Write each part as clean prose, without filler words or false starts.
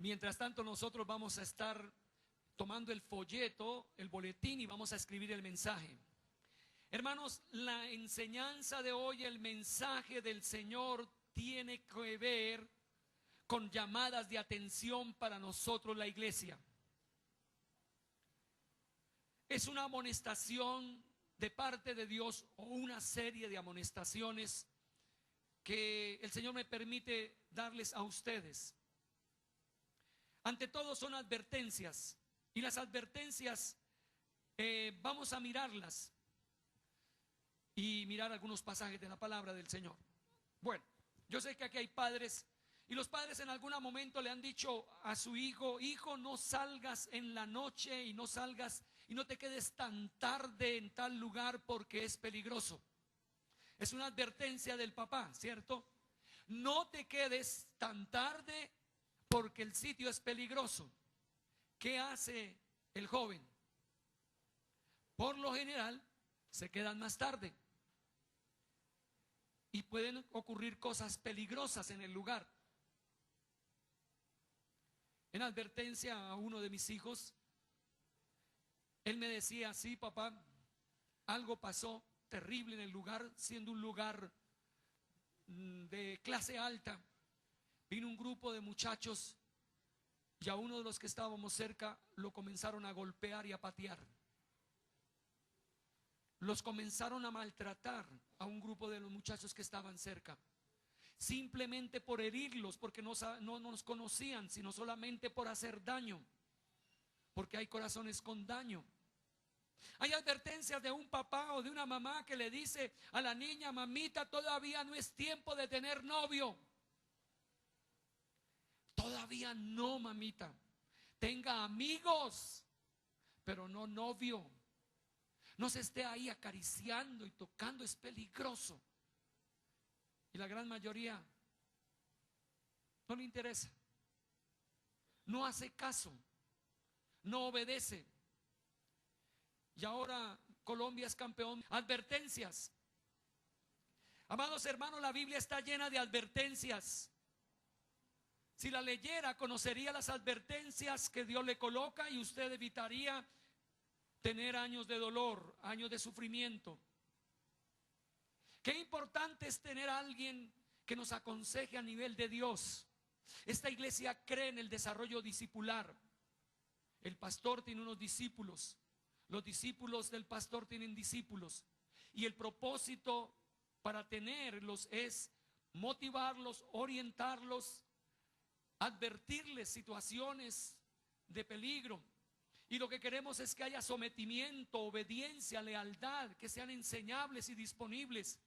Mientras tanto, nosotros vamos a estar tomando el folleto, el boletín, y vamos a escribir el mensaje. Hermanos, la enseñanza de hoy, el mensaje del Señor tiene que ver con llamadas de atención para nosotros, la iglesia. Es una amonestación de parte de Dios, o una serie de amonestaciones que el Señor me permite darles a ustedes. Ante todo son advertencias, y las advertencias vamos a mirarlas y mirar algunos pasajes de la palabra del Señor. Bueno, yo sé que aquí hay padres, y los padres en algún momento le han dicho a su hijo: hijo, no salgas en la noche, y no salgas y no te quedes tan tarde en tal lugar porque es peligroso. Es una advertencia del papá, ¿cierto? No te quedes tan tarde porque el sitio es peligroso. ¿Qué hace el joven? Por lo general se quedan más tarde, y pueden ocurrir cosas peligrosas en el lugar. En advertencia a uno de mis hijos, él me decía: sí, papá, algo pasó terrible en el lugar, siendo un lugar de clase alta. Vino un grupo de muchachos, y a uno de los que estábamos cerca lo comenzaron a golpear y a patear. Los comenzaron a maltratar a un grupo de los muchachos que estaban cerca, simplemente por herirlos, porque no nos conocían, sino solamente por hacer daño, porque hay corazones con daño. Hay advertencias de un papá o de una mamá que le dice a la niña: mamita, todavía no es tiempo de tener novio. Todavía no, mamita. Tenga amigos, pero no novio. No se esté ahí acariciando y tocando, es peligroso. Y la gran mayoría no le interesa, no hace caso, no obedece. Y ahora Colombia es campeón. Advertencias. Amados hermanos, la Biblia está llena de advertencias. Si la leyera, conocería las advertencias que Dios le coloca, y usted evitaría tener años de dolor, años de sufrimiento. Qué importante es tener a alguien que nos aconseje a nivel de Dios. Esta iglesia cree en el desarrollo discipular. El pastor tiene unos discípulos, los discípulos del pastor tienen discípulos, y el propósito para tenerlos es motivarlos, orientarlos, advertirles situaciones de peligro. Y lo que queremos es que haya sometimiento, obediencia, lealtad, que sean enseñables y disponibles.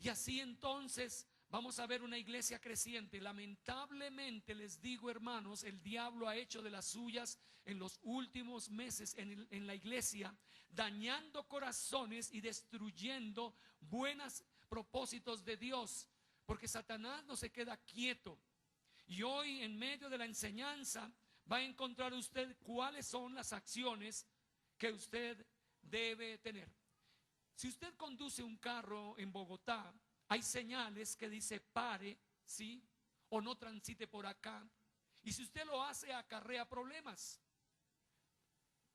Y así entonces vamos a ver una iglesia creciente. Lamentablemente les digo, hermanos, el diablo ha hecho de las suyas en los últimos meses en la iglesia, dañando corazones y destruyendo buenos propósitos de Dios, porque Satanás no se queda quieto. Y hoy, en medio de la enseñanza, va a encontrar usted cuáles son las acciones que usted debe tener. Si usted conduce un carro en Bogotá, hay señales que dice pare, ¿sí? O no transite por acá. Y si usted lo hace, acarrea problemas.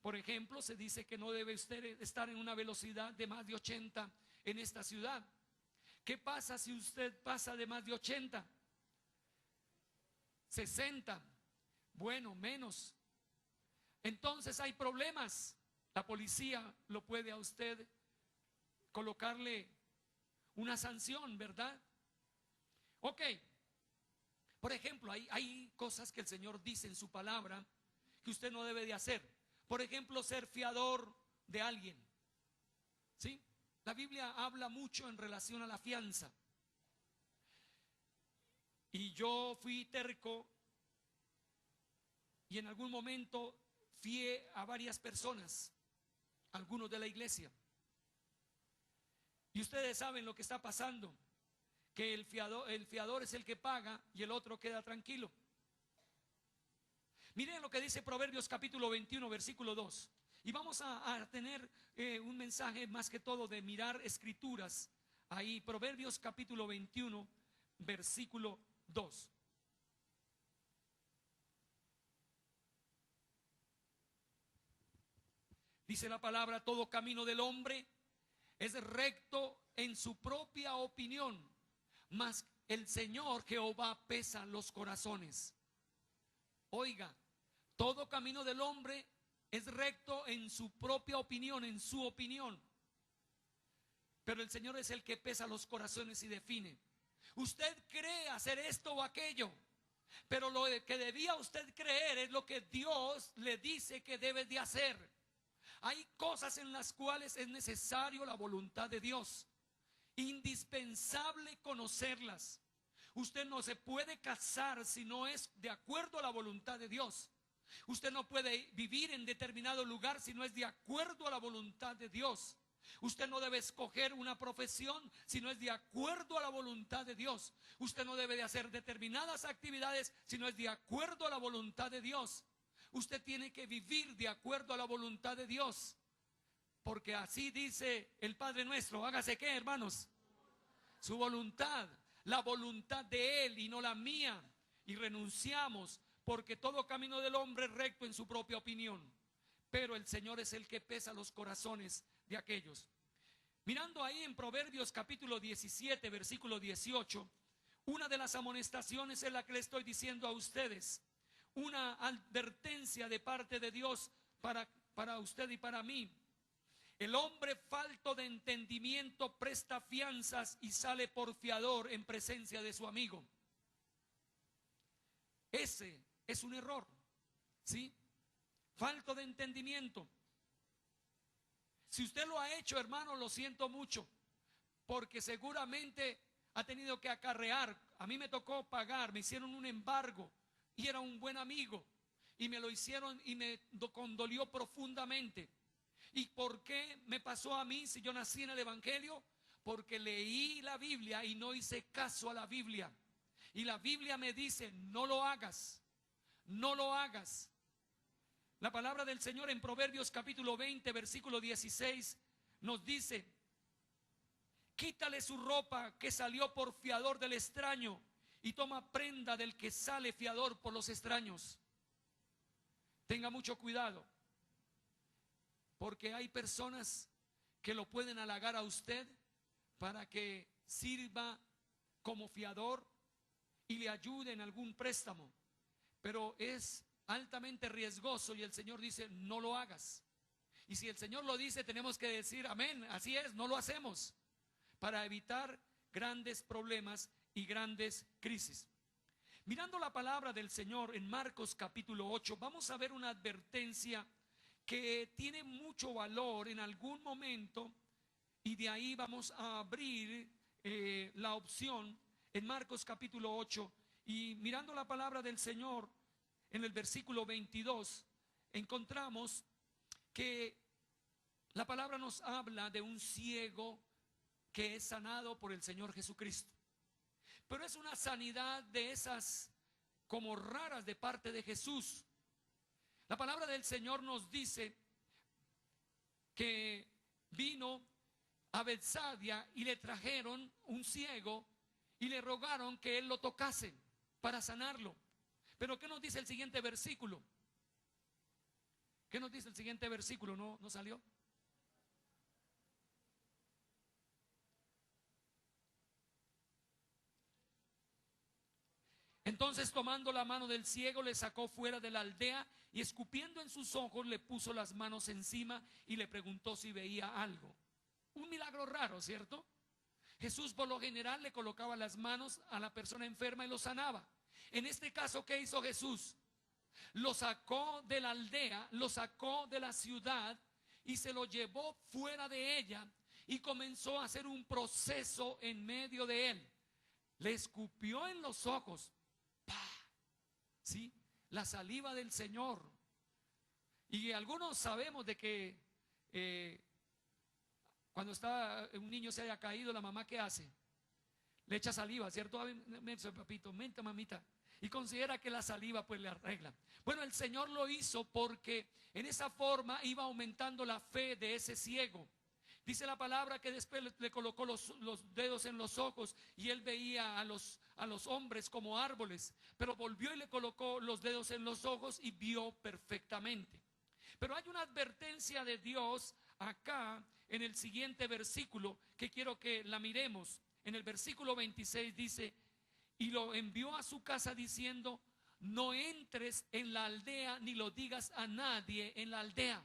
Por ejemplo, se dice que no debe usted estar en una velocidad de más de 80 en esta ciudad. ¿Qué pasa si usted pasa de más de 80? 60, bueno, menos. Entonces hay problemas. La policía lo puede a usted colocarle una sanción, ¿verdad? Ok. Por ejemplo, hay cosas que el Señor dice en su palabra que usted no debe de hacer. Por ejemplo, ser fiador de alguien, ¿sí? La Biblia habla mucho en relación a la fianza. Y yo fui terco, y en algún momento fié a varias personas, algunos de la iglesia. Y ustedes saben lo que está pasando, que el fiador es el que paga y el otro queda tranquilo. Miren lo que dice Proverbios capítulo 21, versículo 2. Y vamos a tener un mensaje más que todo de mirar escrituras. Ahí, Proverbios capítulo 21, versículo 2. Dice la palabra, todo camino del hombre es recto en su propia opinión, mas el Señor Jehová pesa los corazones. Oiga, todo camino del hombre es recto en su propia opinión, en su opinión. Pero el Señor es el que pesa los corazones y define. Usted cree hacer esto o aquello, pero lo que debía usted creer es lo que Dios le dice que debe de hacer. Hay cosas en las cuales es necesario la voluntad de Dios, indispensable conocerlas. Usted no se puede casar si no es de acuerdo a la voluntad de Dios. Usted no puede vivir en determinado lugar si no es de acuerdo a la voluntad de Dios. Usted no debe escoger una profesión si no es de acuerdo a la voluntad de Dios. Usted no debe de hacer determinadas actividades si no es de acuerdo a la voluntad de Dios. Usted tiene que vivir de acuerdo a la voluntad de Dios, porque así dice el Padre nuestro. Hágase ¿qué, hermanos? Su voluntad, la voluntad de Él y no la mía. Y renunciamos, porque todo camino del hombre es recto en su propia opinión, pero el Señor es el que pesa los corazones de aquellos. Mirando ahí en Proverbios capítulo 17 versículo 18, una de las amonestaciones es la que le estoy diciendo a ustedes, una advertencia de parte de Dios para usted y para mí. El hombre falto de entendimiento presta fianzas y sale por fiador en presencia de su amigo. Ese es un error, ¿sí? Falto de entendimiento. Si usted lo ha hecho, hermano, lo siento mucho, porque seguramente ha tenido que acarrear. A mí me tocó pagar, me hicieron un embargo y era un buen amigo y me lo hicieron y me condolió profundamente. ¿Y por qué me pasó a mí si yo nací en el Evangelio? Porque leí la Biblia y no hice caso a la Biblia. Y la Biblia me dice, no lo hagas, no lo hagas. La palabra del Señor en Proverbios capítulo 20 versículo 16 nos dice, quítale su ropa que salió por fiador del extraño y toma prenda del que sale fiador por los extraños. Tenga mucho cuidado, porque hay personas que lo pueden halagar a usted para que sirva como fiador y le ayude en algún préstamo, pero es altamente riesgoso y el Señor dice no lo hagas. Y si el Señor lo dice, tenemos que decir amén, así es, no lo hacemos, para evitar grandes problemas y grandes crisis. Mirando la palabra del Señor en Marcos capítulo 8, vamos a ver una advertencia que tiene mucho valor en algún momento, y de ahí vamos a abrir la opción en Marcos capítulo 8. Y mirando la palabra del Señor en el versículo 22, encontramos que la palabra nos habla de un ciego que es sanado por el Señor Jesucristo. Pero es una sanidad de esas como raras de parte de Jesús. La palabra del Señor nos dice que vino a Betsaida y le trajeron un ciego y le rogaron que él lo tocase para sanarlo. Pero ¿qué nos dice el siguiente versículo? ¿Qué nos dice el siguiente versículo? ¿No salió? Entonces, tomando la mano del ciego, le sacó fuera de la aldea y escupiendo en sus ojos le puso las manos encima y le preguntó si veía algo. Un milagro raro, ¿cierto? Jesús por lo general le colocaba las manos a la persona enferma y lo sanaba. En este caso, ¿qué hizo Jesús? Lo sacó de la aldea, lo sacó de la ciudad y se lo llevó fuera de ella y comenzó a hacer un proceso en medio de él. Le escupió en los ojos. ¿Sí? La saliva del Señor. Y algunos sabemos de que cuando está un niño se haya caído, la mamá ¿qué hace? Le echa saliva, ¿cierto? Papito, menta, mamita. Y considera que la saliva pues le arregla. Bueno, el Señor lo hizo porque en esa forma iba aumentando la fe de ese ciego. Dice la palabra que después le colocó los dedos en los ojos y él veía a los hombres como árboles, pero volvió y le colocó los dedos en los ojos y vio perfectamente. Pero hay una advertencia de Dios acá en el siguiente versículo que quiero que la miremos. En el versículo 26 dice: y lo envió a su casa diciendo: no entres en la aldea ni lo digas a nadie en la aldea.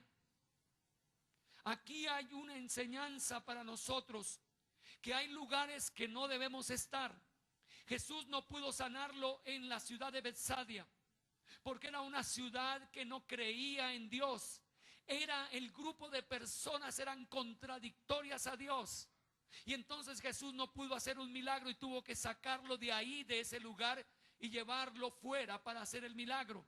Aquí hay una enseñanza para nosotros, que hay lugares que no debemos estar. Jesús no pudo sanarlo en la ciudad de Betsaida, porque era una ciudad que no creía en Dios. Era el grupo de personas, eran contradictorias a Dios. Y entonces Jesús no pudo hacer un milagro y tuvo que sacarlo de ahí, de ese lugar, y llevarlo fuera para hacer el milagro.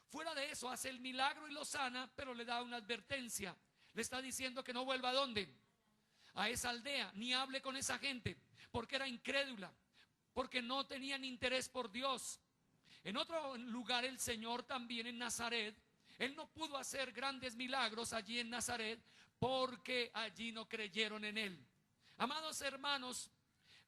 Fuera de eso hace el milagro y lo sana, pero le da una advertencia. Le está diciendo que no vuelva ¿a dónde? A esa aldea, ni hable con esa gente, porque era incrédula, porque no tenían interés por Dios. En otro lugar el Señor también en Nazaret, Él no pudo hacer grandes milagros allí en Nazaret, porque allí no creyeron en Él. Amados hermanos,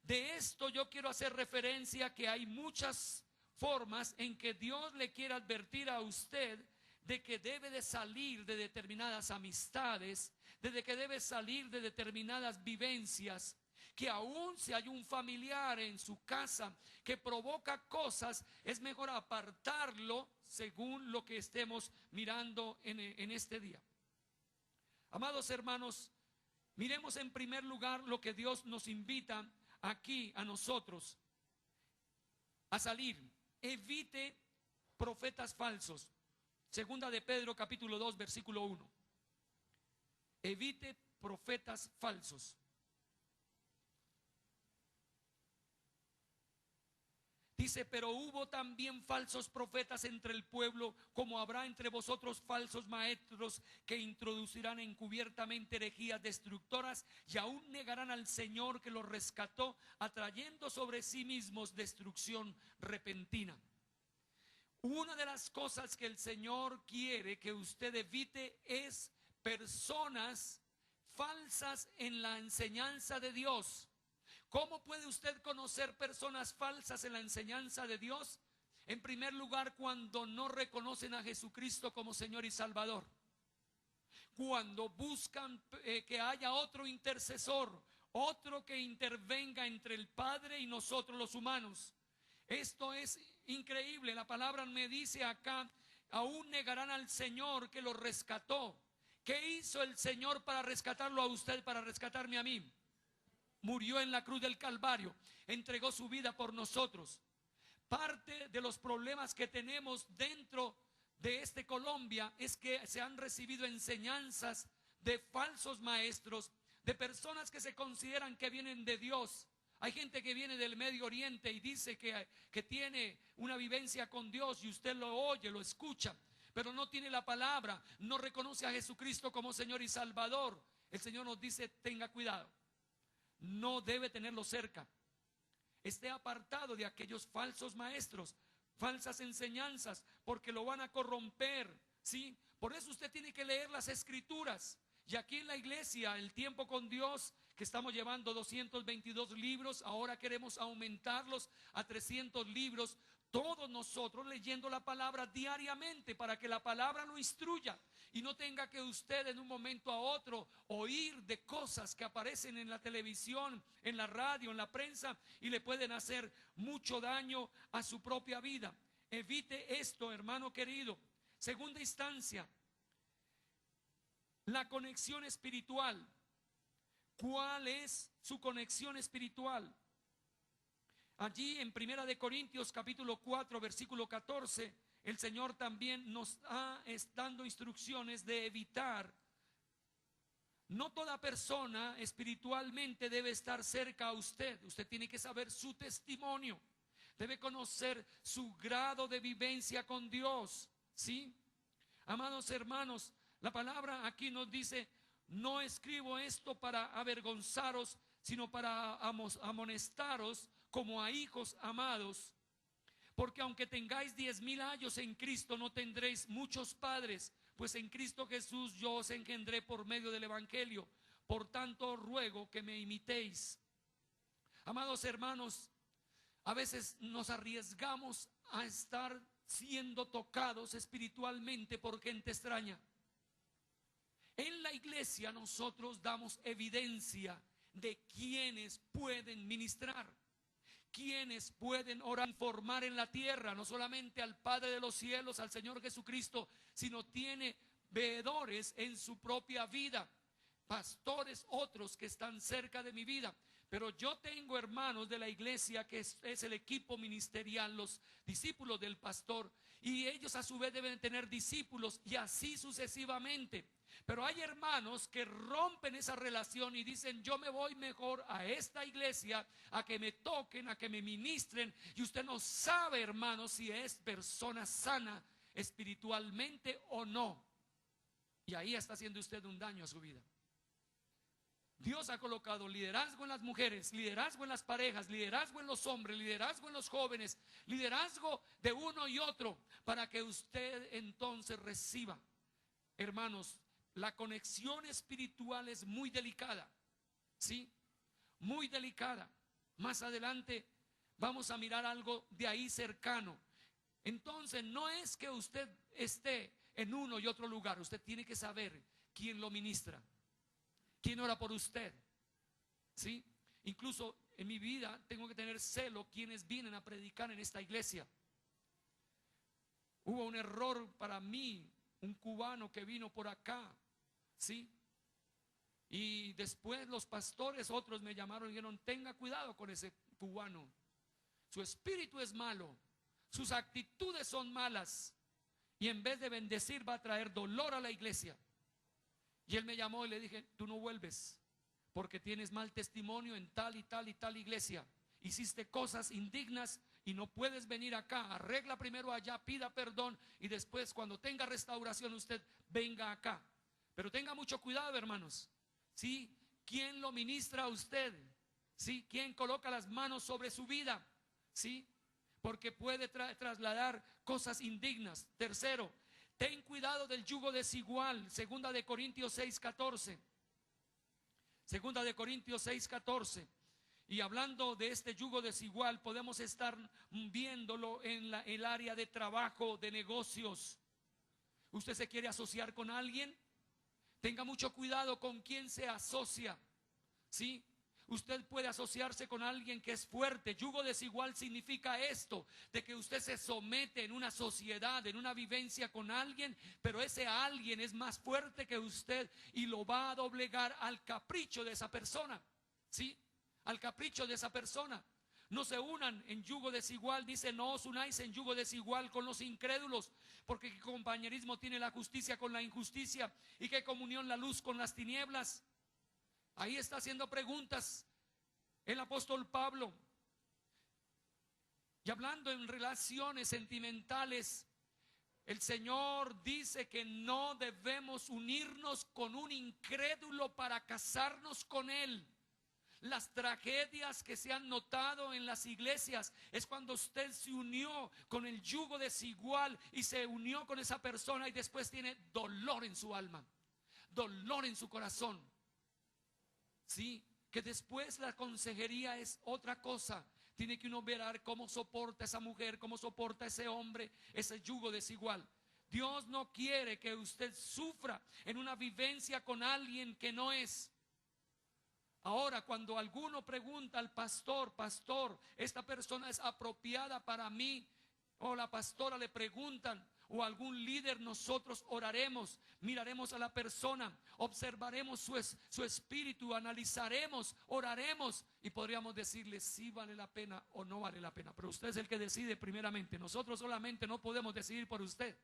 de esto yo quiero hacer referencia, que hay muchas formas en que Dios le quiere advertir a usted de que debe de salir de determinadas amistades, de que debe salir de determinadas vivencias, que aún si hay un familiar en su casa que provoca cosas, es mejor apartarlo según lo que estemos mirando en este día. Amados hermanos, miremos en primer lugar lo que Dios nos invita aquí a nosotros a salir. Evite profetas falsos. Segunda de Pedro capítulo 2 versículo 1. Evite profetas falsos. Dice: pero hubo también falsos profetas entre el pueblo, como habrá entre vosotros falsos maestros que introducirán encubiertamente herejías destructoras, y aún negarán al Señor que los rescató, atrayendo sobre sí mismos destrucción repentina. Una de las cosas que el Señor quiere que usted evite es personas falsas en la enseñanza de Dios. ¿Cómo puede usted conocer personas falsas en la enseñanza de Dios? En primer lugar, cuando no reconocen a Jesucristo como Señor y Salvador. Cuando buscan que haya otro intercesor, otro que intervenga entre el Padre y nosotros los humanos. Esto es increíble. La palabra me dice acá: aún negarán al Señor que lo rescató. ¿Qué hizo el Señor para rescatarlo a usted, para rescatarme a mí? Murió en la cruz del Calvario, entregó su vida por nosotros. Parte de los problemas que tenemos dentro de Colombia es que se han recibido enseñanzas de falsos maestros, de personas que se consideran que vienen de Dios. Hay gente que viene del Medio Oriente y dice que tiene una vivencia con Dios, y usted lo oye, lo escucha, pero no tiene la palabra, no reconoce a Jesucristo como Señor y Salvador. El Señor nos dice: tenga cuidado. No debe tenerlo cerca. Esté apartado de aquellos falsos maestros, falsas enseñanzas, porque lo van a corromper, ¿sí? Por eso usted tiene que leer las Escrituras. Y aquí en la iglesia, el tiempo con Dios, que estamos llevando 222 libros, ahora queremos aumentarlos a 300 libros. Todos nosotros leyendo la palabra diariamente, para que la palabra lo instruya y no tenga que usted en un momento a otro oír de cosas que aparecen en la televisión, en la radio, en la prensa, y le pueden hacer mucho daño a su propia vida. Evite esto, hermano querido. Segunda instancia, la conexión espiritual. ¿Cuál es su conexión espiritual? Allí en Primera de Corintios capítulo 4 versículo 14, el Señor también nos está dando instrucciones de evitar. No toda persona espiritualmente debe estar cerca a usted. Usted tiene que saber su testimonio, debe conocer su grado de vivencia con Dios, ¿sí? Amados hermanos, la palabra aquí nos dice: no escribo esto para avergonzaros, sino para amonestaros como a hijos amados. Porque aunque tengáis 10,000 años en Cristo, no tendréis muchos padres, pues en Cristo Jesús yo os engendré por medio del Evangelio. Por tanto, ruego que me imitéis. Amados hermanos, a veces nos arriesgamos a estar siendo tocados espiritualmente por gente extraña. En la iglesia nosotros damos evidencia de quienes pueden ministrar, quienes pueden orar y formar en la tierra, no solamente al Padre de los cielos, al Señor Jesucristo, sino tiene veedores en su propia vida, pastores otros que están cerca de mi vida. Pero yo tengo hermanos de la iglesia que es el equipo ministerial, los discípulos del pastor, y ellos a su vez deben tener discípulos y así sucesivamente. Pero hay hermanos que rompen esa relación y dicen: yo me voy mejor a esta iglesia, a que me toquen, a que me ministren. Y usted no sabe, hermano, si es persona sana espiritualmente o no. Y ahí está haciendo usted un daño a su vida. Dios ha colocado liderazgo en las mujeres, liderazgo en las parejas, liderazgo en los hombres, liderazgo en los jóvenes, liderazgo de uno y otro, para que usted entonces reciba. Hermanos, la conexión espiritual es muy delicada, ¿sí? Muy delicada. Más adelante vamos a mirar algo de ahí cercano. Entonces no es que usted esté en uno y otro lugar, usted tiene que saber quién lo ministra, quién ora por usted, ¿sí? Incluso en mi vida tengo que tener celo quienes vienen a predicar en esta iglesia. Hubo un error para mí, un cubano que vino por acá, ¿sí? Y después los pastores, otros me llamaron y dijeron: tenga cuidado con ese cubano, su espíritu es malo, sus actitudes son malas, y en vez de bendecir va a traer dolor a la iglesia. Y él me llamó y le dije: tú no vuelves, porque tienes mal testimonio en tal y tal y tal iglesia, hiciste cosas indignas y no puedes venir acá. Arregla primero allá, pida perdón, y después cuando tenga restauración usted venga acá. Pero tenga mucho cuidado, hermanos, ¿sí? ¿Quién lo ministra a usted? ¿Sí? ¿Quién coloca las manos sobre su vida? ¿Sí? Porque puede trasladar cosas indignas. Tercero, ten cuidado del yugo desigual. Segunda de Corintios 6:14. Segunda de Corintios 6:14. Y hablando de este yugo desigual, podemos estar viéndolo en el área de trabajo, de negocios. ¿Usted se quiere asociar con alguien? Tenga mucho cuidado con quién se asocia, ¿sí? Usted puede asociarse con alguien que es fuerte. Yugo desigual significa esto, de que usted se somete en una sociedad, en una vivencia con alguien, pero ese alguien es más fuerte que usted y lo va a doblegar al capricho de esa persona, ¿sí? Al capricho de esa persona. No se unan en yugo desigual, dice: no os unáis en yugo desigual con los incrédulos, porque qué compañerismo tiene la justicia con la injusticia, y qué comunión la luz con las tinieblas. Ahí está haciendo preguntas el apóstol Pablo. Y hablando en relaciones sentimentales, el Señor dice que no debemos unirnos con un incrédulo para casarnos con él. Las tragedias que se han notado en las iglesias es cuando usted se unió con el yugo desigual y se unió con esa persona y después tiene dolor en su alma, dolor en su corazón. Sí, que después la consejería es otra cosa. Tiene que uno ver cómo soporta esa mujer, cómo soporta ese hombre, ese yugo desigual. Dios no quiere que usted sufra en una vivencia con alguien que no es. Ahora, cuando alguno pregunta al pastor: pastor, ¿esta persona es apropiada para mí? O la pastora le preguntan, o algún líder, nosotros oraremos, miraremos a la persona, observaremos su espíritu, analizaremos, oraremos y podríamos decirle si vale la pena o no vale la pena. Pero usted es el que decide primeramente. Nosotros solamente no podemos decidir por usted.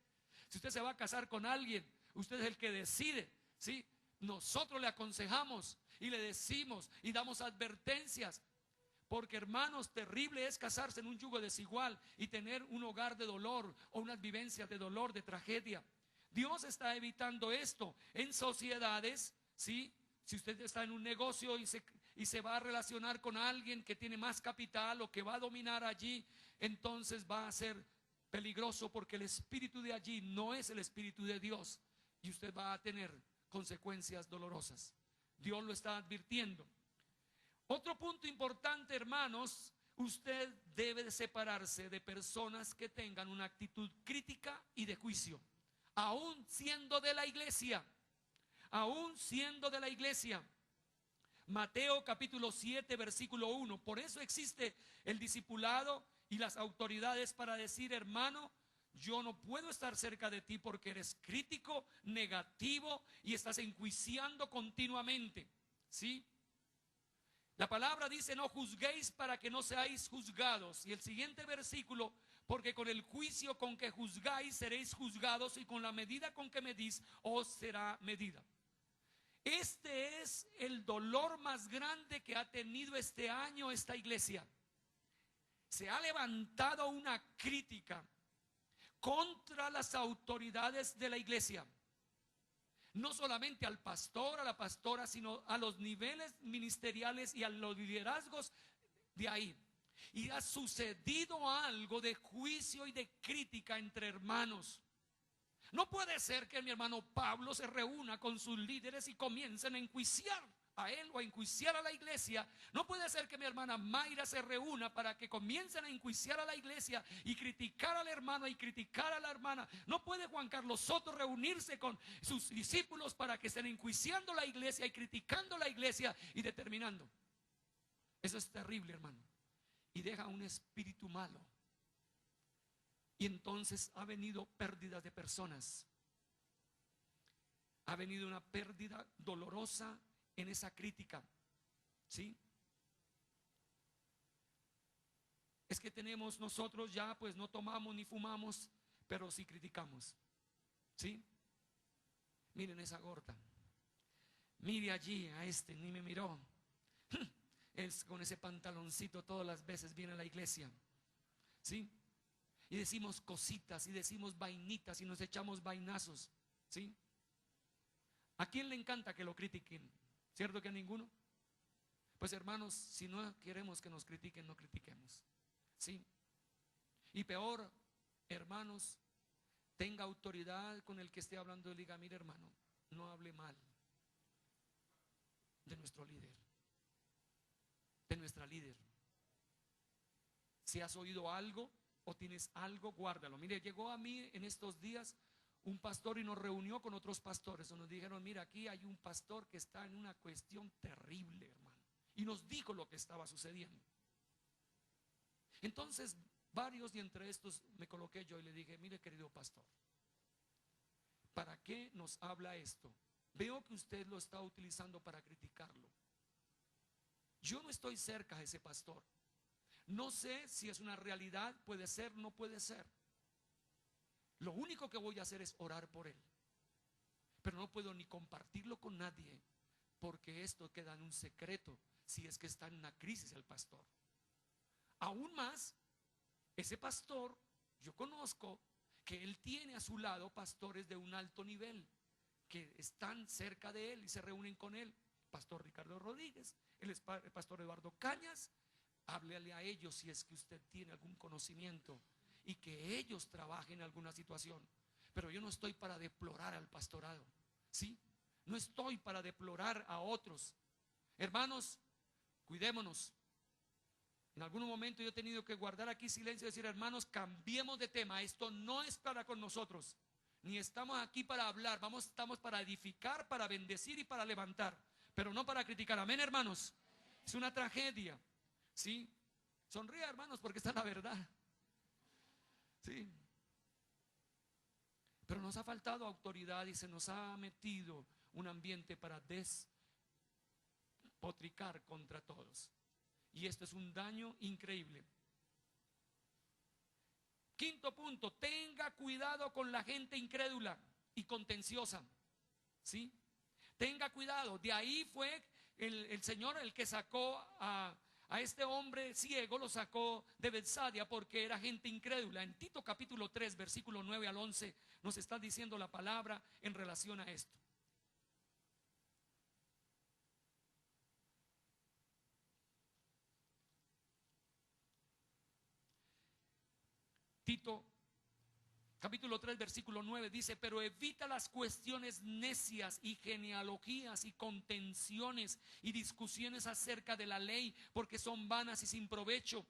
Si usted se va a casar con alguien, usted es el que decide, ¿sí? Nosotros le aconsejamos y le decimos y damos advertencias, porque hermanos, terrible es casarse en un yugo desigual y tener un hogar de dolor o unas vivencias de dolor, de tragedia. Dios está evitando esto en sociedades, ¿sí? Si usted está en un negocio y se va a relacionar con alguien que tiene más capital o que va a dominar allí, entonces va a ser peligroso, porque el espíritu de allí no es el espíritu de Dios y usted va a tener consecuencias dolorosas. Dios lo está advirtiendo. Otro punto importante, hermanos: usted debe de separarse de personas que tengan una actitud crítica y de juicio, aún siendo de la iglesia, aún siendo de la iglesia. Mateo capítulo 7 versículo 1. Por eso existe el discipulado y las autoridades para decir: hermano, yo no puedo estar cerca de ti porque eres crítico, negativo y estás enjuiciando continuamente. ¿Sí? La palabra dice: no juzguéis para que no seáis juzgados. Y el siguiente versículo: porque con el juicio con que juzgáis seréis juzgados, y con la medida con que medís os será medida. Este es el dolor más grande que ha tenido este año esta iglesia. Se ha levantado una crítica contra las autoridades de la iglesia. No solamente al pastor, a la pastora, sino a los niveles ministeriales y a los liderazgos de ahí. Y ha sucedido algo de juicio y de crítica entre hermanos. No puede ser que mi hermano Pablo se reúna con sus líderes y comiencen a enjuiciar a él o a enjuiciar a la iglesia. No puede ser que mi hermana Mayra se reúna para que comiencen a enjuiciar a la iglesia y criticar al hermano y criticar a la hermana. No puede Juan Carlos Soto reunirse con sus discípulos para que estén enjuiciando la iglesia y criticando la iglesia y determinando. Eso es terrible, hermano, y deja un espíritu malo. Y entonces ha venido pérdida de personas. Ha venido una pérdida dolorosa en esa crítica. ¿Sí? Es que tenemos nosotros ya, pues no tomamos ni fumamos, pero sí criticamos. ¿Sí? Miren esa gorda. Mire allí a este, ni me miró. Es con ese pantaloncito todas las veces viene a la iglesia. ¿Sí? Y decimos cositas y decimos vainitas y nos echamos vainazos. ¿Sí? ¿A quién le encanta que lo critiquen? ¿Cierto que a ninguno? Pues hermanos, si no queremos que nos critiquen, no critiquemos. ¿Sí? Y peor, hermanos, tenga autoridad con el que esté hablando y diga: mire hermano, no hable mal de nuestro líder, de nuestra líder. Si has oído algo o tienes algo, guárdalo. Mire, llegó a mí en estos días un pastor y nos reunió con otros pastores. Nos dijeron: mira, aquí hay un pastor que está en una cuestión terrible, hermano. Y nos dijo lo que estaba sucediendo. Entonces varios, y entre estos me coloqué yo y le dije: mire, querido pastor, ¿para qué nos habla esto? Veo que usted lo está utilizando para criticarlo. Yo no estoy cerca de ese pastor. No sé si es una realidad, puede ser, no puede ser. Lo único que voy a hacer es orar por él. Pero no puedo ni compartirlo con nadie, porque esto queda en un secreto si es que está en una crisis el pastor. Aún más, ese pastor, yo conozco que él tiene a su lado pastores de un alto nivel que están cerca de él y se reúnen con él. Pastor Ricardo Rodríguez, el pastor Eduardo Cañas. Háblele a ellos si es que usted tiene algún conocimiento y que ellos trabajen en alguna situación. Pero yo no estoy para deplorar al pastorado. ¿Sí? No estoy para deplorar a otros. Hermanos, cuidémonos. En algún momento yo he tenido que guardar aquí silencio y decir: hermanos, cambiemos de tema. Esto no es para con nosotros. Ni estamos aquí para hablar. Estamos para edificar, para bendecir y para levantar. Pero no para criticar. Amén, hermanos. Es una tragedia. ¿Sí? Sonríe, hermanos, porque está la verdad. ¿Sí? Pero nos ha faltado autoridad y se nos ha metido un ambiente para despotricar contra todos. Y esto es un daño increíble. Quinto punto: tenga cuidado con la gente incrédula y contenciosa. ¿Sí? Tenga cuidado. De ahí fue el Señor el que sacó a este hombre ciego, lo sacó de Betsadia porque era gente incrédula. En Tito capítulo 3 versículo 9 al 11 nos está diciendo la palabra en relación a esto. Tito capítulo 3 versículo 9 dice: pero evita las cuestiones necias y genealogías y contenciones y discusiones acerca de la ley, porque son vanas y sin provecho.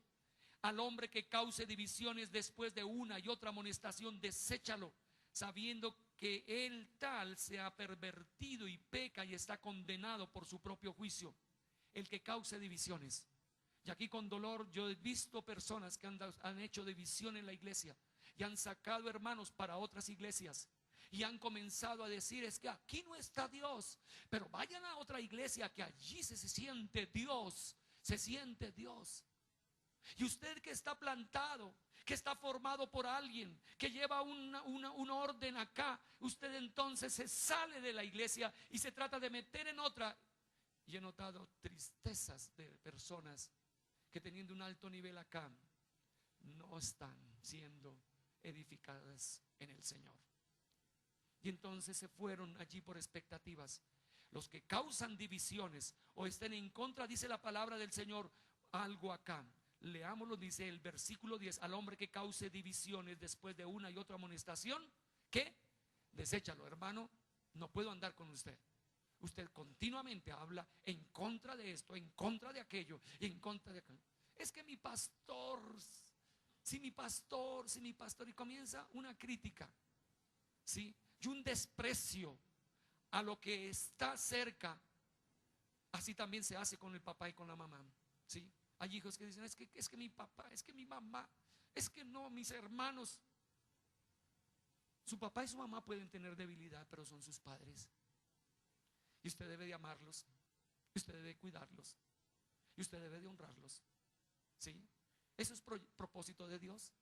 Al hombre que cause divisiones después de una y otra amonestación, deséchalo, sabiendo que el tal se ha pervertido y peca y está condenado por su propio juicio, el que cause divisiones. Y aquí con dolor yo he visto personas que han hecho división en la iglesia y han sacado hermanos para otras iglesias y han comenzado a decir: es que aquí no está Dios, pero vayan a otra iglesia que allí se siente Dios, se siente Dios. Y usted que está plantado, que está formado por alguien, que lleva un orden acá, usted entonces se sale de la iglesia y se trata de meter en otra. Y he notado tristezas de personas que, teniendo un alto nivel acá, no están siendo edificadas en el Señor. Y entonces se fueron allí por expectativas. Los que causan divisiones o estén en contra, dice la palabra del Señor algo acá. Leámoslo, dice el versículo 10: al hombre que cause divisiones después de una y otra amonestación, ¿qué? Deséchalo, hermano, no puedo andar con usted. Usted continuamente habla en contra de esto, en contra de aquello, en contra de aquello. Es que mi pastor, si mi pastor, y comienza una crítica, ¿sí? Y un desprecio a lo que está cerca. Así también se hace con el papá y con la mamá, ¿sí? Hay hijos que dicen: es que mi papá, es que mi mamá, es que no, mis hermanos. Su papá y su mamá pueden tener debilidad, pero son sus padres. Y usted debe de amarlos, y usted debe de cuidarlos, y usted debe de honrarlos, ¿sí? Eso es propósito de Dios.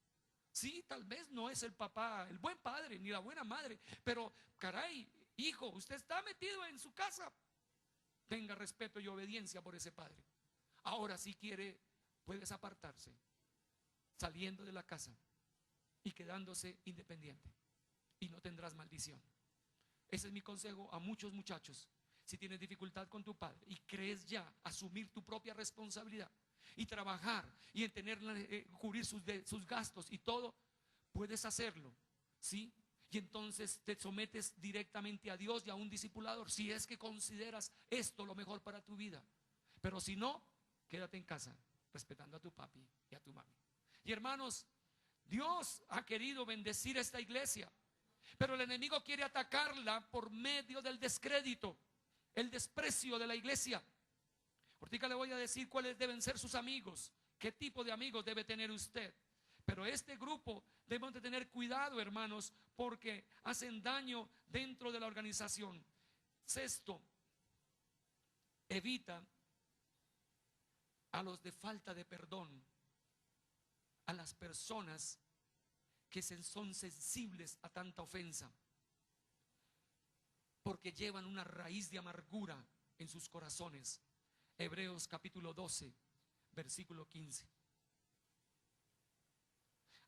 Sí, tal vez no es el papá, el buen padre, ni la buena madre, pero caray, hijo, usted está metido en su casa, tenga respeto y obediencia por ese padre. Ahora, si quiere, puedes apartarse, saliendo de la casa y quedándose independiente, y no tendrás maldición. Ese es mi consejo a muchos muchachos. Si tienes dificultad con tu padre y crees ya asumir tu propia responsabilidad y trabajar y en tener, cubrir sus gastos y todo, puedes hacerlo, ¿sí? Y entonces te sometes directamente a Dios y a un discipulador, si es que consideras esto lo mejor para tu vida. Pero si no, quédate en casa, respetando a tu papi y a tu mami. Y hermanos, Dios ha querido bendecir esta iglesia, pero el enemigo quiere atacarla por medio del descrédito, el desprecio de la iglesia. Ahorita le voy a decir cuáles deben ser sus amigos, qué tipo de amigos debe tener usted. Pero este grupo debemos de tener cuidado, hermanos, porque hacen daño dentro de la organización. Sexto, evita a los de falta de perdón, a las personas que son sensibles a tanta ofensa, porque llevan una raíz de amargura en sus corazones. Hebreos capítulo 12, versículo 15.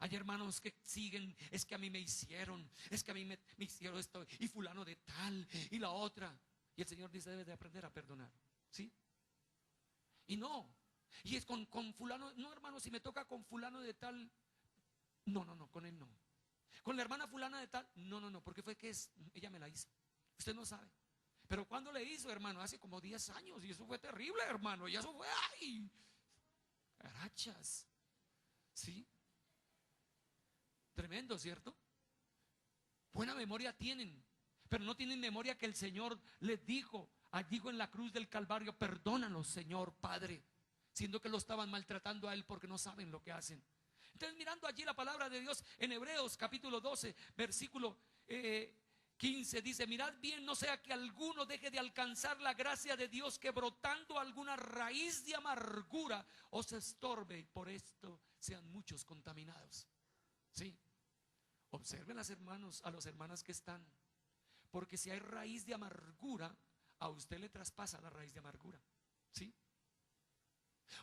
Hay hermanos que siguen: es que a mí me hicieron, es que a mí me hicieron esto, y fulano de tal, y la otra. Y el Señor dice: debes de aprender a perdonar, ¿sí? Y no, y es con fulano, no, hermano, si me toca con fulano de tal, no, con él no. Con la hermana fulana de tal, no, porque fue que ella me la hizo. Usted no sabe. Pero ¿cuándo le hizo, hermano? Hace como 10 años, y eso fue terrible, hermano. Y eso fue, ¡ay! Carachas, ¿sí? Tremendo, ¿cierto? Buena memoria tienen, pero no tienen memoria que el Señor les dijo allí en la cruz del Calvario: perdónanos, Señor Padre, siendo que lo estaban maltratando a Él porque no saben lo que hacen. Entonces, mirando allí la palabra de Dios en Hebreos capítulo 12, versículo 15, dice: mirad bien, no sea que alguno deje de alcanzar la gracia de Dios, que brotando alguna raíz de amargura os estorbe, y por esto sean muchos contaminados. ¿Sí? Observen las hermanos, a las hermanas que están, porque si hay raíz de amargura, a usted le traspasa la raíz de amargura, ¿sí?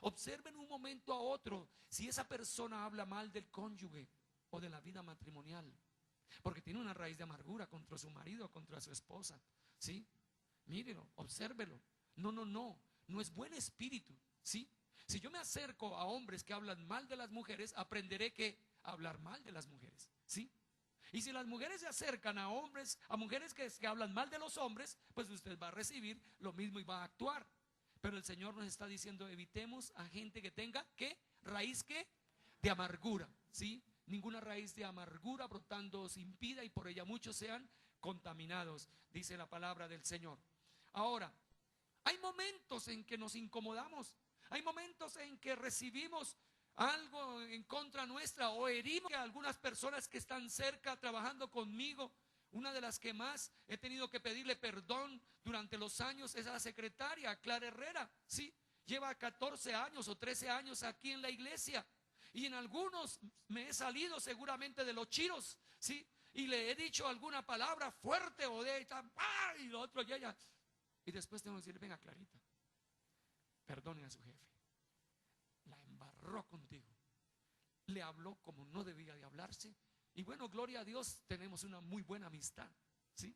Observen un momento a otro si esa persona habla mal del cónyuge o de la vida matrimonial, porque tiene una raíz de amargura contra su marido, contra su esposa, ¿sí? Mírelo, obsérvelo. No es buen espíritu, ¿sí? Si yo me acerco a hombres que hablan mal de las mujeres, aprenderé que hablar mal de las mujeres, ¿sí? Y si las mujeres se acercan a hombres, a mujeres que hablan mal de los hombres, pues usted va a recibir lo mismo y va a actuar. Pero el Señor nos está diciendo: evitemos a gente que tenga, ¿qué? Raíz, ¿qué? De amargura, ¿sí? ninguna raíz de amargura brotando os impida y por ella muchos sean contaminados, dice la palabra del Señor. Ahora, hay momentos en que nos incomodamos, hay momentos en que recibimos algo en contra nuestra o herimos a algunas personas que están cerca trabajando conmigo. Una de las que más he tenido que pedirle perdón durante los años es a la secretaria Clara Herrera, ¿sí? Lleva 14 años o 13 años aquí en la iglesia y en algunos me he salido seguramente de los chiros, ¿sí? Y le he dicho alguna palabra fuerte o de ella, ¡ah! Y lo otro y ella. Y después tengo que decirle, venga Clarita, perdone a su jefe, la embarró contigo, le habló como no debía de hablarse. Y bueno, gloria a Dios, tenemos una muy buena amistad, ¿sí?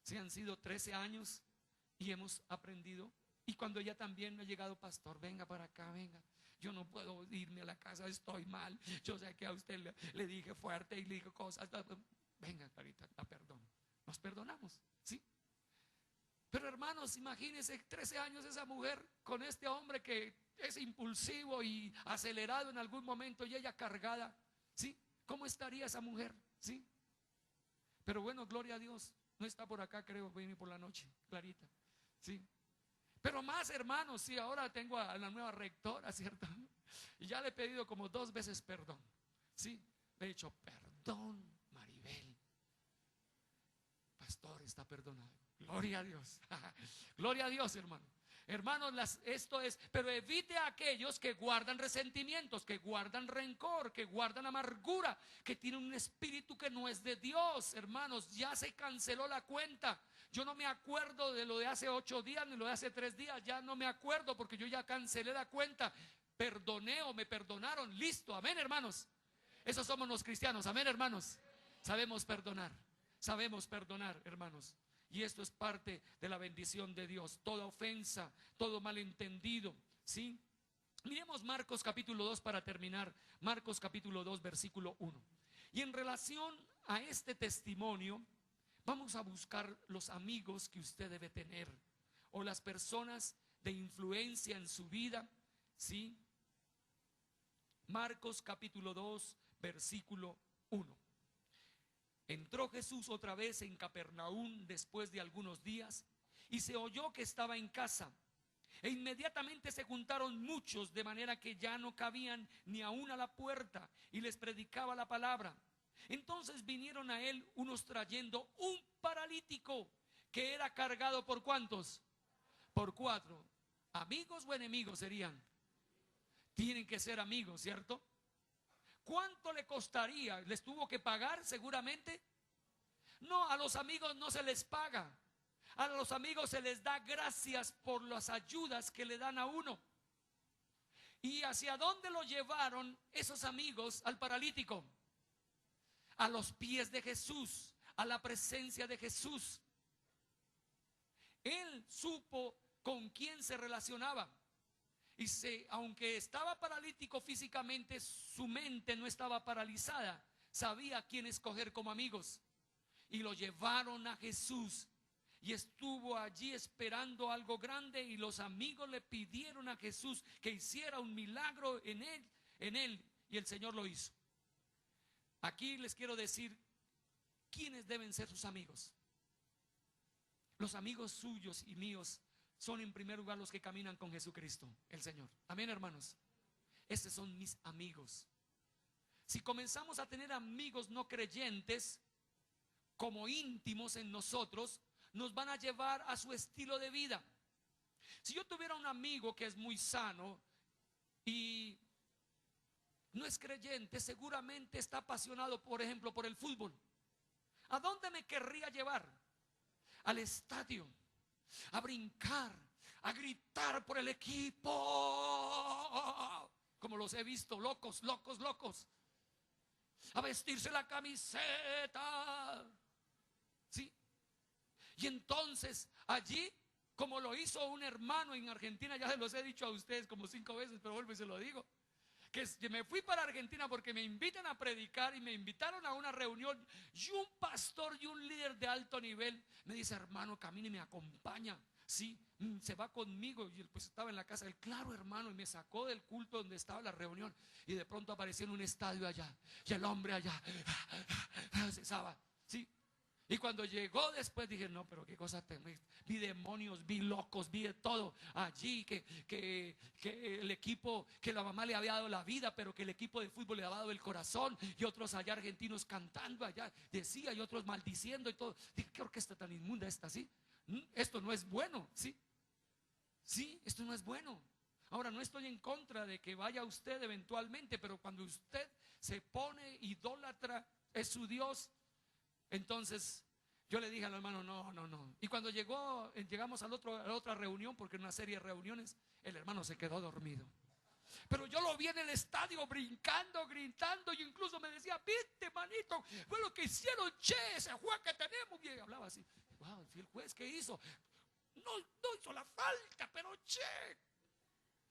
Sí, han sido 13 años y hemos aprendido. Y cuando ella también me ha llegado, pastor, venga para acá, venga. Yo no puedo irme a la casa, estoy mal. Yo sé que a usted le dije fuerte y le dije cosas. Venga, Clarita, la perdono. Nos perdonamos, ¿sí? Pero hermanos, imagínense 13 años esa mujer con este hombre que es impulsivo y acelerado en algún momento y ella cargada, ¿sí? ¿Cómo estaría esa mujer? ¿Sí? Pero bueno, gloria a Dios. No está por acá, creo, viene por la noche, Clarita. ¿Sí? Pero más, hermanos, sí, ahora tengo a la nueva rectora, ¿cierto? Y ya le he pedido como 2 veces perdón. ¿Sí? Le he dicho, perdón, Maribel. Pastor, está perdonado. Gloria a Dios. Gloria a Dios, hermano. Hermanos, esto es, pero evite a aquellos que guardan resentimientos, que guardan rencor, que guardan amargura, que tienen un espíritu que no es de Dios. Hermanos, ya se canceló la cuenta. Yo no me acuerdo de lo de hace 8 días ni lo de hace 3 días. Ya no me acuerdo porque yo ya cancelé la cuenta. Perdoné o me perdonaron. Listo, amén, hermanos. Esos somos los cristianos, amén, hermanos. Sabemos perdonar, hermanos. Y esto es parte de la bendición de Dios. Toda ofensa, todo malentendido, ¿sí? Miremos Marcos capítulo 2 para terminar. Marcos capítulo 2 versículo 1. Y en relación a este testimonio, vamos a buscar los amigos que usted debe tener o las personas de influencia en su vida, ¿sí? Marcos capítulo 2 versículo 1. Entró Jesús otra vez en Capernaum después de algunos días y se oyó que estaba en casa. E inmediatamente se juntaron muchos, de manera que ya no cabían ni aún a la puerta, y les predicaba la palabra. Entonces vinieron a él unos trayendo un paralítico que era cargado por ¿cuántos? Por 4. ¿Amigos o enemigos serían? Tienen que ser amigos, ¿cierto? ¿Cuánto le costaría? ¿Les tuvo que pagar seguramente? No, a los amigos no se les paga. A los amigos se les da gracias por las ayudas que le dan a uno. ¿Y hacia dónde lo llevaron esos amigos al paralítico? A los pies de Jesús, a la presencia de Jesús. Él supo con quién se relacionaba. Y aunque estaba paralítico físicamente, su mente no estaba paralizada. Sabía a quién escoger como amigos. Y lo llevaron a Jesús. Y estuvo allí esperando algo grande. Y los amigos le pidieron a Jesús que hiciera un milagro en él. Y el Señor lo hizo. Aquí les quiero decir quiénes deben ser sus amigos. Los amigos suyos y míos son en primer lugar los que caminan con Jesucristo, el Señor. Amén, hermanos. Estos son mis amigos. Si comenzamos a tener amigos no creyentes como íntimos en nosotros, nos van a llevar a su estilo de vida. Si yo tuviera un amigo que es muy sano y no es creyente, seguramente está apasionado, por ejemplo, por el fútbol. ¿A dónde me querría llevar? Al estadio, a brincar, a gritar por el equipo, como los he visto, locos, a vestirse la camiseta, ¿sí? Y entonces allí, como lo hizo un hermano en Argentina, ya se los he dicho a ustedes como 5 veces, pero vuelvo y se lo digo, que me fui para Argentina porque me invitan a predicar y me invitaron a una reunión y un pastor y un líder de alto nivel me dice, hermano, camine y me acompaña Sí, se va conmigo. Y pues estaba en la casa del claro hermano, y me sacó del culto donde estaba la reunión, y de pronto apareció en un estadio allá, y el hombre allá cesaba, sí. Y cuando llegó después dije, no, pero qué cosa terrible. Vi demonios, vi locos, vi de todo allí, que el equipo, que la mamá le había dado la vida, pero que el equipo de fútbol le había dado el corazón, y otros allá argentinos cantando allá, decía, y otros maldiciendo y todo. Dije, qué orquesta tan inmunda esta, ¿sí? Esto no es bueno, ¿sí? Sí, esto no es bueno. Ahora, no estoy en contra de que vaya usted eventualmente, pero cuando usted se pone idólatra, es su Dios. Entonces yo le dije al hermano, no, no, no. Y cuando llegamos a la otra reunión, porque en una serie de reuniones, el hermano se quedó dormido. Pero yo lo vi en el estadio brincando, gritando, y incluso me decía, viste, manito, fue lo que hicieron, che, ese juez que tenemos. Y hablaba así, wow, ¿el juez qué hizo? No, no hizo la falta, pero che.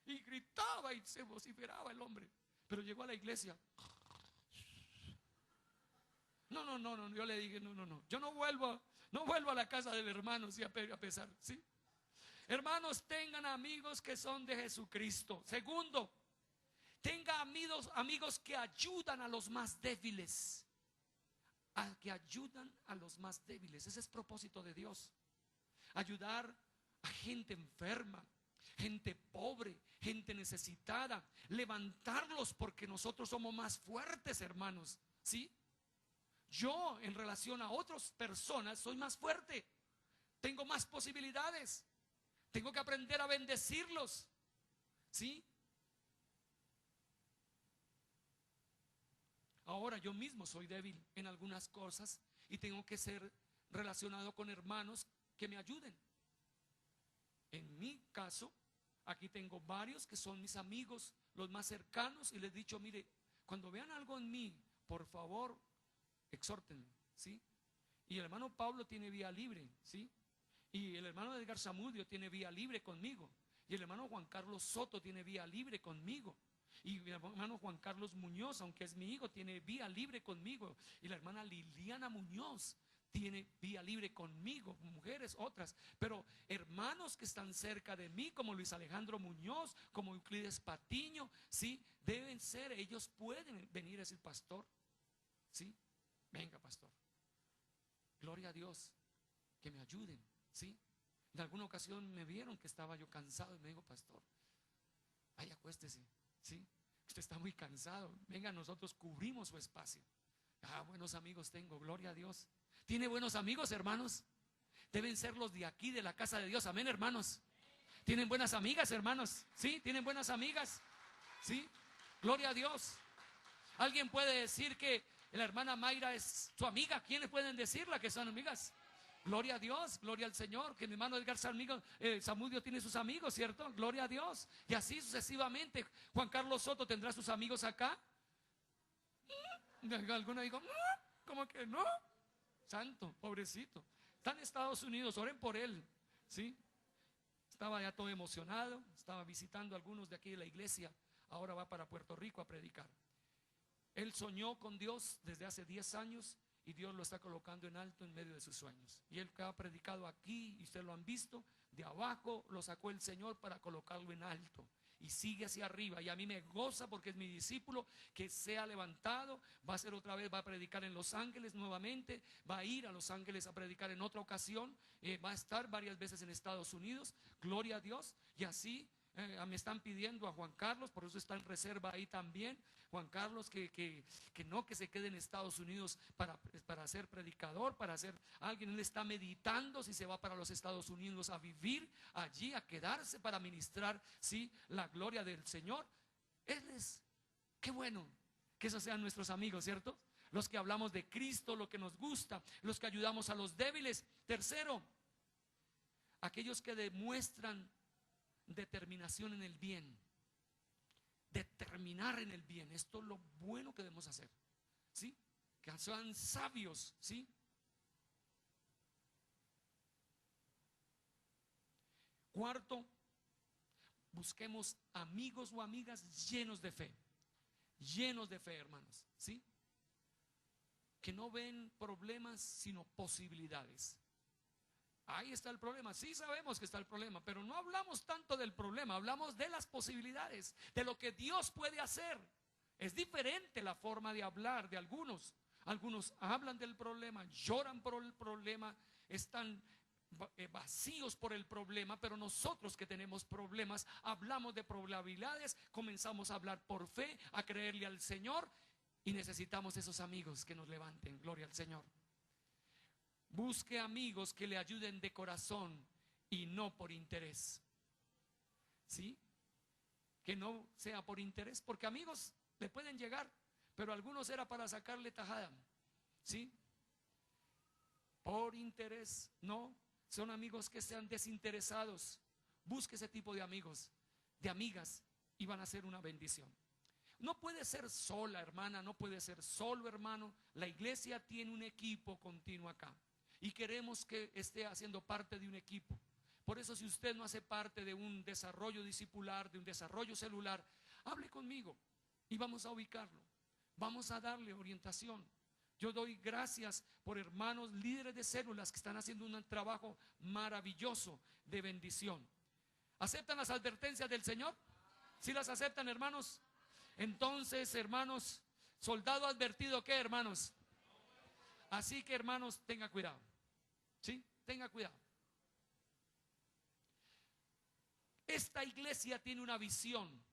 Y gritaba y se vociferaba el hombre. Pero llegó a la iglesia. No, no, no, no, yo le dije, no, no, no, yo no vuelvo a la casa del hermano, sí, a pesar, sí. Hermanos, tengan amigos que son de Jesucristo. Segundo, tenga amigos que ayudan a los más débiles. Que ayudan a los más débiles. Ese es propósito de Dios. Ayudar a gente enferma, gente pobre, gente necesitada. Levantarlos porque nosotros somos más fuertes, hermanos. ¿Sí? Yo en relación a otras personas soy más fuerte. Tengo más posibilidades. Tengo que aprender a bendecirlos. ¿Sí? Ahora yo mismo soy débil en algunas cosas y tengo que ser relacionado con hermanos que me ayuden. En mi caso, aquí tengo varios que son mis amigos, los más cercanos, y les he dicho, mire, cuando vean algo en mí, por favor, exhórtenme, ¿sí? Y el hermano Pablo tiene vía libre, ¿sí? Y el hermano Edgar Zamudio tiene vía libre conmigo. Y el hermano Juan Carlos Soto tiene vía libre conmigo. Y mi hermano Juan Carlos Muñoz, aunque es mi hijo, tiene vía libre conmigo. Y la hermana Liliana Muñoz tiene vía libre conmigo, mujeres, otras. Pero hermanos que están cerca de mí, como Luis Alejandro Muñoz, como Euclides Patiño, ¿sí? Deben ser, ellos pueden venir a decir, pastor, ¿sí? Venga, pastor. Gloria a Dios, que me ayuden, ¿sí? En alguna ocasión me vieron que estaba yo cansado y me dijo, pastor, vaya, acuéstese, ¿sí? Usted está muy cansado. Venga, nosotros cubrimos su espacio. Buenos amigos tengo, gloria a Dios. ¿Tiene buenos amigos, hermanos? Deben ser los de aquí, de la casa de Dios, amén, hermanos. ¿Tienen buenas amigas, hermanos? ¿Sí? ¿Tienen buenas amigas? ¿Sí? Gloria a Dios. ¿Alguien puede decir que la hermana Mayra es su amiga? ¿Quiénes pueden decirla que son amigas? Gloria a Dios, gloria al Señor. Que mi hermano Edgar Zamudio tiene sus amigos, ¿cierto? Gloria a Dios. Y así sucesivamente. Juan Carlos Soto tendrá sus amigos acá. Alguno dijo, no, ¿cómo que no? Santo, pobrecito. Está en Estados Unidos, oren por él, ¿sí? Estaba ya todo emocionado, estaba visitando a algunos de aquí de la iglesia. Ahora va para Puerto Rico a predicar. Él soñó con Dios desde hace 10 años y Dios lo está colocando en alto en medio de sus sueños. Y él que ha predicado aquí, y ustedes lo han visto, de abajo lo sacó el Señor para colocarlo en alto. Y sigue hacia arriba, y a mí me goza porque es mi discípulo que se ha levantado. Va a ser otra vez, va a predicar en Los Ángeles nuevamente, va a ir a Los Ángeles a predicar en otra ocasión, va a estar varias veces en Estados Unidos, gloria a Dios. Y así me están pidiendo a Juan Carlos, por eso está en reserva ahí también. Juan Carlos, que no, que se quede en Estados Unidos para ser predicador, para ser alguien. Él está meditando si se va para los Estados Unidos a vivir allí, a quedarse para ministrar, ¿sí?, la gloria del Señor. Qué bueno que esos sean nuestros amigos, ¿cierto? Los que hablamos de Cristo, lo que nos gusta, los que ayudamos a los débiles. Tercero, aquellos que demuestran determinación en el bien. Determinar en el bien. Esto es lo bueno que debemos hacer, ¿sí? Que sean sabios, ¿sí? Cuarto, busquemos amigos o amigas llenos de fe, hermanos, ¿sí? Que no ven problemas sino posibilidades. Ahí está el problema. Sí sabemos que está el problema, pero no hablamos tanto del problema, hablamos de las posibilidades, de lo que Dios puede hacer. Es diferente la forma de hablar de algunos. Algunos hablan del problema, lloran por el problema, están vacíos por el problema, pero nosotros que tenemos problemas hablamos de probabilidades, comenzamos a hablar por fe, a creerle al Señor, y necesitamos esos amigos que nos levanten. Gloria al Señor. Busque amigos que le ayuden de corazón y no por interés. ¿Sí? Que no sea por interés, porque amigos le pueden llegar, pero algunos era para sacarle tajada. ¿Sí? Por interés, no. Son amigos que sean desinteresados. Busque ese tipo de amigos, de amigas, y van a ser una bendición. No puede ser sola, hermana, no puede ser solo, hermano. La iglesia tiene un equipo continuo acá y queremos que esté haciendo parte de un equipo. Por eso, si usted no hace parte de un desarrollo discipular, de un desarrollo celular, hable conmigo y vamos a ubicarlo. Vamos a darle orientación. Yo doy gracias por hermanos líderes de células que están haciendo un trabajo maravilloso de bendición. ¿Aceptan las advertencias del Señor? ¿Sí las aceptan, hermanos? Entonces, hermanos, soldado advertido, ¿qué, hermanos? Así que, hermanos, tenga cuidado. ¿Sí? Tenga cuidado. Esta iglesia tiene una visión.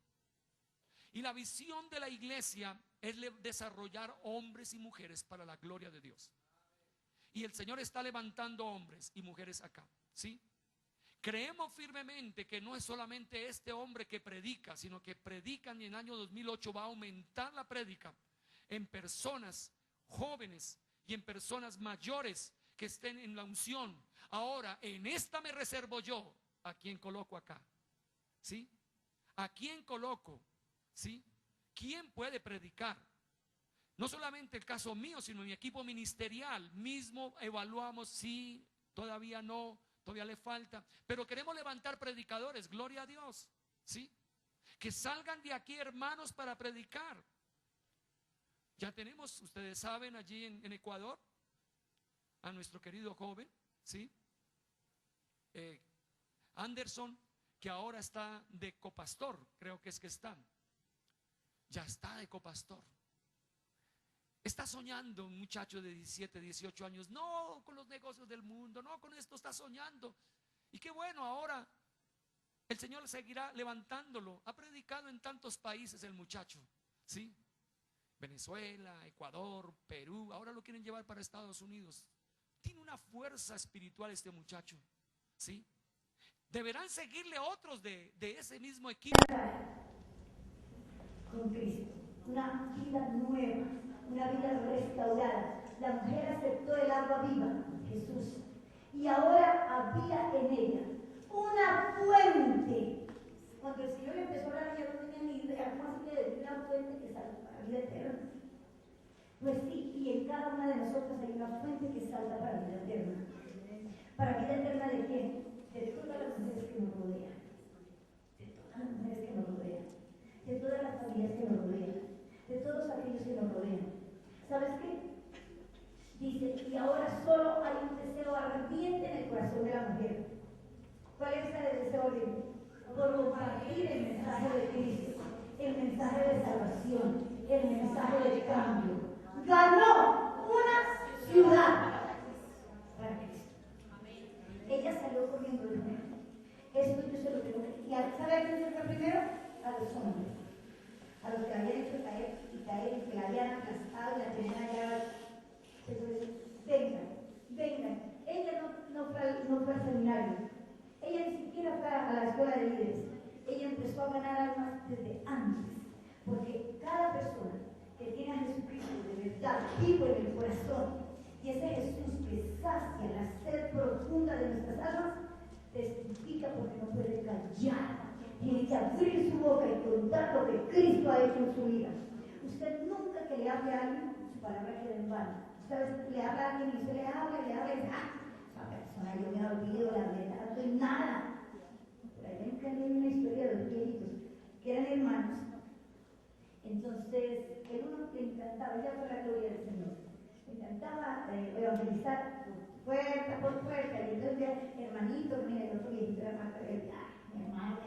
Y la visión de la iglesia es desarrollar hombres y mujeres para la gloria de Dios. Y el Señor está levantando hombres y mujeres acá. ¿Sí? Creemos firmemente que no es solamente este hombre que predica, sino que predican, y en el año 2008 va a aumentar la prédica en personas jóvenes y en personas mayores que estén en la unción. Ahora, en esta me reservo yo a quien coloco acá. ¿Sí? ¿A quién coloco? ¿Sí? ¿Quién puede predicar? No solamente el caso mío, sino mi equipo ministerial mismo evaluamos si todavía no, todavía le falta, pero queremos levantar predicadores, gloria a Dios, ¿sí? Que salgan de aquí, hermanos, para predicar. Ya tenemos, ustedes saben, allí en Ecuador, a nuestro querido joven, ¿sí? Anderson, que ahora está de copastor, creo que es que está. Ya está de copastor. Está soñando un muchacho de 17, 18 años, no con los negocios del mundo, no con esto, está soñando. Y qué bueno, ahora el Señor seguirá levantándolo. Ha predicado en tantos países el muchacho, ¿sí? Venezuela, Ecuador, Perú, ahora lo quieren llevar para Estados Unidos. Tiene una fuerza espiritual este muchacho, ¿sí? Deberán seguirle otros de ese mismo equipo. Con Cristo, una vida nueva, una vida restaurada. La mujer aceptó el agua viva, Jesús, y ahora había en ella una fuente. Cuando el Señor empezó a hablar, yo no tenía ni idea cómo así de una fuente que salta para la vida eterna. Pues sí, y en cada una de nosotros hay una fuente que salta para la vida eterna. ¿Para vida eterna de quién? De todas las mujeres que nos rodean. De todas las mujeres que nos rodean. De todas las familias que nos rodean, de todos aquellos que nos rodean. ¿Sabes qué? Dice, y ahora solo hay un deseo ardiente en el corazón de la mujer. ¿Cuál es ese deseo ardiente? Por compartir el mensaje de Cristo, el mensaje de salvación, el mensaje de cambio. Ganó una ciudad para Cristo. Ella salió corriendo de nuevo. Esto yo se lo tengo que... ¿Y sabe a quién se fue primero? A los hombres, a los que la habían hecho caer y que la habían aplastado y la tenían allá. Vengan. Ella no fue al seminario, ella ni siquiera fue a la escuela de líderes. Ella empezó a ganar almas desde antes, porque cada persona que tiene a Jesucristo de verdad vivo en el corazón, y ese Jesús que sacia la sed profunda de nuestras almas, testifica porque no puede callar. Tiene que abrir su boca y contar lo que Cristo ha hecho en su vida. Usted nunca que le hable a alguien, su palabra queda en vano. Usted le habla a alguien y usted le habla y dice, esa persona yo me olvido, la verdad, no soy nada. Por ahí nunca leí una historia de los viejitos que eran hermanos. Entonces, el uno le encantaba, ya fue la gloria del Señor, le encantaba evangelizar puerta por puerta. Y entonces, hermanito, mira, el otro viejito era más que mi hermano,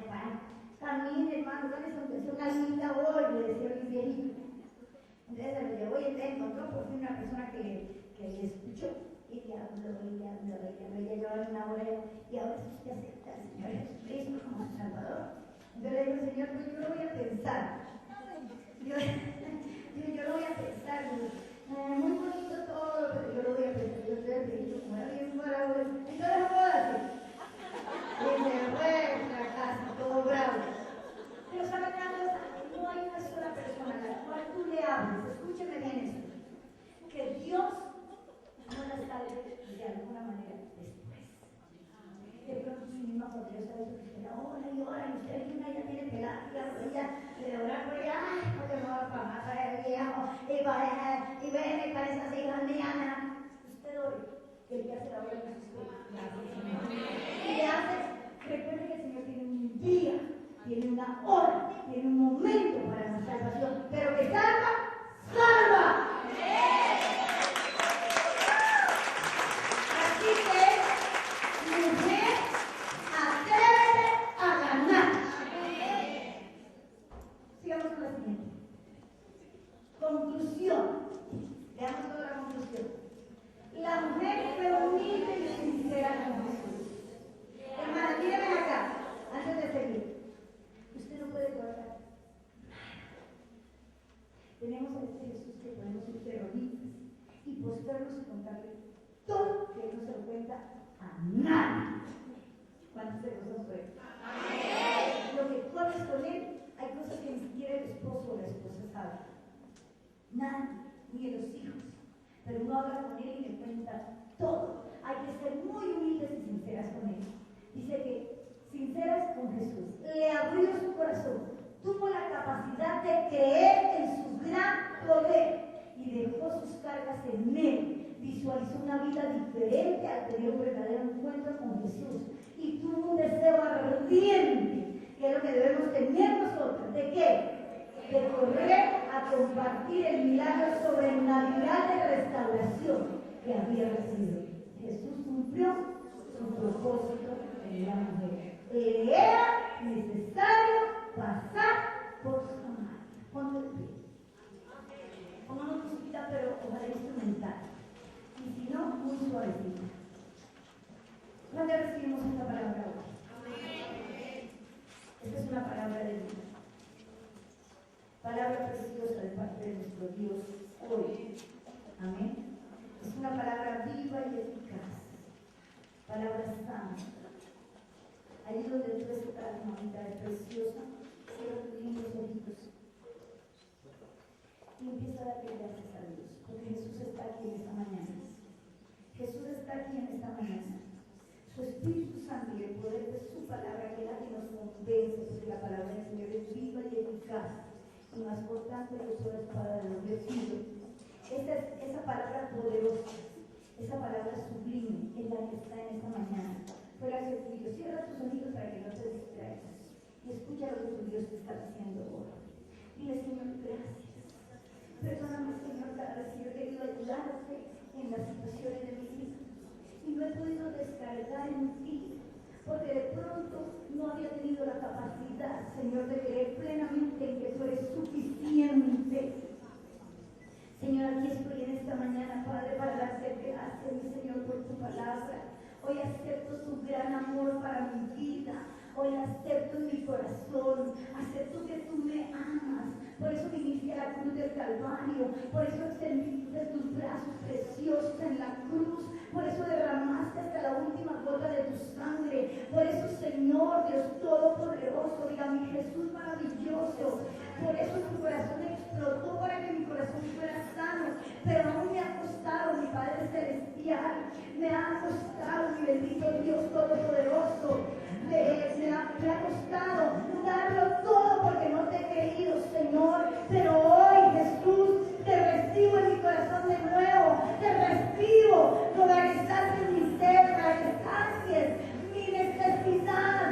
camine, hermano, dale una linda hoy, le decía el viejito. Entonces se lo llevó y encontró por fin una persona que le escuchó. Y le habló, ella llevaba una hora y ahora sí se acepta al Señor Jesucristo como su Salvador. Entonces le digo, Señor, pues yo lo voy a pensar. Yo lo voy a pensar. Muy bonito todo, pero yo lo voy a pensar. Yo estoy viejito, como era bien parado. Entonces no puedo hacer. Y se fue a la casa, todo bravo. Pero saben una cosa, no hay una sola persona a la cual tú le hables, escúcheme bien esto, que Dios no la salve de alguna manera después. De pronto su misma podría saber que usted ora y ora y usted ya tiene pelada y la rodilla de orar por ella, ay, porque no va para matar al viejo y viene para esas hijas mías. Usted ore, que el que hace la obra de Jesús. Y le hace, recuerde que el Señor tiene un día, tiene una hora, tiene un momento para la salvación, pero que salva, salva. Así que, mujer, atrévete a ganar. Sigamos con la siguiente. Conclusión. Veamos toda la conclusión. La mujer fue humilde y sincera con Jesús. Hermana, mírame acá, antes de seguir. Usted no puede guardar nada. Tenemos a este Jesús que podemos ser terroristas y postrarnos y contarle todo que Él no se lo cuenta a nadie. ¿Cuántos de cosas fue? Lo que tú hables con Él, hay cosas que ni siquiera el esposo o la esposa sabe. Nadie, ni los hijos. Pero uno habla con Él y le cuenta todo. Hay que ser muy humildes y sinceras con Él. Dice que sinceras con Jesús, le abrió su corazón, tuvo la capacidad de creer en su gran poder y dejó sus cargas en Él, visualizó una vida diferente al tener un verdadero encuentro con Jesús y tuvo un deseo ardiente, que es lo que debemos tener nosotros. ¿De qué? De correr a compartir el milagro sobrenatural de restauración que había recibido. Jesús cumplió su propósito en la mujer. Le era necesario pasar por su mano. Ponte de pie. Pongamos musiquita, pero ojalá instrumental. Y si no, muy suavecita. ¿Cuándo recibimos esta palabra hoy? Esta es una palabra de vida. Palabra preciosa de parte de nuestro Dios hoy. Amén. Es una palabra viva y eficaz. Palabra santa. Allí donde tú estás, mamita, es preciosa, cierra tus lindos ojitos y empieza a darle gracias a Dios, porque Jesús está aquí en esta mañana. Jesús está aquí en esta mañana. Su Espíritu Santo y el poder de su palabra, que es la que nos convence, porque la palabra del Señor es viva y eficaz, y más cortante que toda espada de los filo. Esa palabra poderosa, esa palabra sublime, es la que está en esta mañana. Fue la que te digo, cierra tus oídos para que no te distraigas y escucha lo que tu Dios te está diciendo ahora. Dile, Señor, gracias. Perdóname, Señor, cada vez que yo he querido ayudarte en las situaciones de mi vida y no he podido descargar en ti, porque de pronto no había tenido la capacidad, Señor, de creer plenamente en que tú eres suficiente. Señor, aquí estoy en esta mañana, Padre, para darte gracias, mi Señor, por tu palabra. Hoy acepto tu gran amor para mi vida. Hoy acepto en mi corazón. Acepto que tú me amas. Por eso viniste a la cruz del Calvario. Por eso extendiste tus brazos preciosos en la cruz. Por eso derramaste hasta la última gota de tu sangre. Por eso, Señor, Dios Todopoderoso, diga mi Jesús maravilloso,